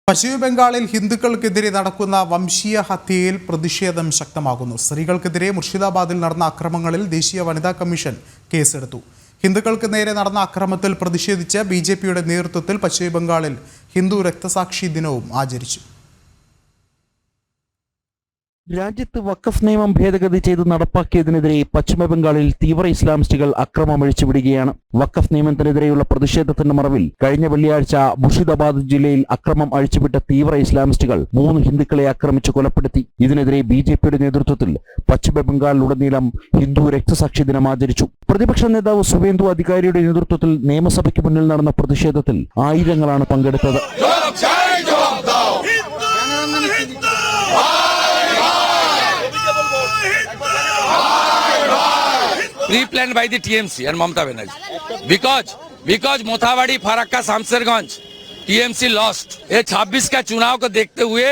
പശ്ചിമബംഗാളിൽ ഹിന്ദുക്കൾക്കെതിരെ നടക്കുന്ന വംശീയ ഹത്യയിൽ പ്രതിഷേധം ശക്തമാകുന്നു. സ്ത്രീകൾക്കെതിരെ മുർഷിദാബാദിൽ നടന്ന അക്രമങ്ങളിൽ ദേശീയ വനിതാ കമ്മീഷൻ കേസെടുത്തു. ഹിന്ദുക്കൾക്ക് നേരെ നടന്ന അക്രമത്തിൽ പ്രതിഷേധിച്ച് ബിജെപിയുടെ നേതൃത്വത്തിൽ പശ്ചിമബംഗാളിൽ ഹിന്ദു രക്തസാക്ഷി ദിനവും ആചരിച്ചു. രാജ്യത്ത് വഖഫ് നിയമം ഭേദഗതി ചെയ്ത് നടപ്പാക്കിയതിനെതിരെ പശ്ചിമബംഗാളിൽ തീവ്ര ഇസ്ലാമിസ്റ്റുകൾ അക്രമം അഴിച്ചുവിടുകയാണ്. വഖഫ് നിയമത്തിനെതിരെയുള്ള പ്രതിഷേധത്തിന്റെ മറവിൽ കഴിഞ്ഞ വെള്ളിയാഴ്ച മുർഷിദാബാദ് ജില്ലയിൽ അക്രമം അഴിച്ചുവിട്ട തീവ്ര ഇസ്ലാമിസ്റ്റുകൾ 3 ഹിന്ദുക്കളെ ആക്രമിച്ച് കൊലപ്പെടുത്തി. ഇതിനെതിരെ ബിജെപിയുടെ നേതൃത്വത്തിൽ പശ്ചിമബംഗാളിലുടനീളം ഹിന്ദു രക്തസാക്ഷി ദിനം ആചരിച്ചു. പ്രതിപക്ഷ നേതാവ് സുവേന്ദു അധികാരിയുടെ നേതൃത്വത്തിൽ നിയമസഭയ്ക്ക് മുന്നിൽ നടന്ന പ്രതിഷേധത്തിൽ ആയിരങ്ങളാണ് പങ്കെടുത്തത്. Pre-planned by the TMC and Mamata Banerjee. Because Mothawadi, Farakka, Samsarganj, TMC lost. ये 26 का चुनाव को देखते हुए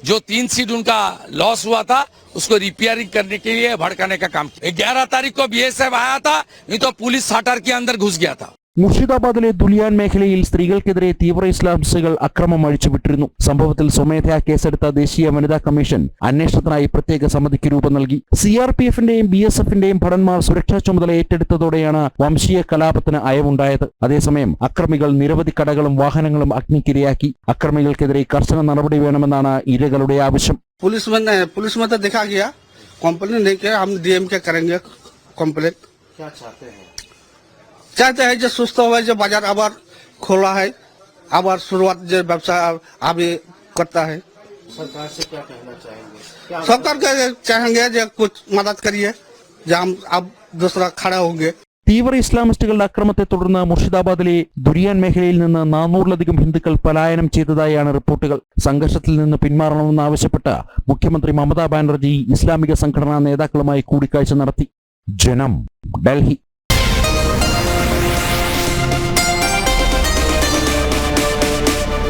जो 3 सीट उनका लॉस हुआ था उसको रिपेयरिंग करने के लिए भड़काने का काम किया. 11 तारीख को BSF आया था, नहीं तो पुलिस साटर के अंदर घुस गया था. മുർഷിദാബാദിലെ ദുലിയാൻ മേഖലയിൽ സ്ത്രീകൾക്കെതിരെ തീവ്ര ഇസ്ലാമിസ്റ്റുകൾ അക്രമം അഴിച്ചുവിട്ടിരുന്നു. സംഭവത്തിൽ സ്വമേധയാ കേസെടുത്ത ദേശീയ വനിതാ കമ്മീഷൻ അന്വേഷണത്തിനായി പ്രത്യേക സമിതിക്ക് രൂപം നൽകി. CRPFന്റെയും BSFന്റെയും ഭടന്മാർ സുരക്ഷാ ചുമതല ഏറ്റെടുത്തതോടെയാണ് വംശീയ കലാപത്തിന് അയവുണ്ടായത്. അതേസമയം അക്രമികൾ നിരവധി കടകളും വാഹനങ്ങളും അഗ്നിക്കിരയാക്കി. അക്രമികൾക്കെതിരെ കർശന നടപടി വേണമെന്നാണ് ഇരകളുടെ ആവശ്യം. पुलिस में तो देखा गया, कंप्लेन नहीं किया, हम DM के करेंगे कंप्लेन. क्या चाहते हैं जो सुस्त हुआ, जो बाजार आबार खोला है, आबार शुरुआत जो व्यवसाय अभी करता है. सरकार से क्या कहना चाहेंगे? सरकार के चाहेंगे जो कुछ मदद करिए, जो हम अब दूसरा खड़ा होंगे. തീവ്ര ഇസ്ലാമിസ്റ്റുകളുടെ അക്രമത്തെ തുടർന്ന് മുർഷിദാബാദിലെ ദുരിയാൻ മേഖലയിൽ നിന്ന് 400-ലധികം ഹിന്ദുക്കൾ പലായനം ചെയ്തതായാണ് റിപ്പോർട്ടുകൾ. സംഘർഷത്തിൽ നിന്ന് പിന്മാറണമെന്നാവശ്യപ്പെട്ട് മുഖ്യമന്ത്രി മമതാ ബാനർജി ഇസ്ലാമിക സംഘടനാ നേതാക്കളുമായി കൂടിക്കാഴ്ച നടത്തി. ജനം, ഡൽഹി.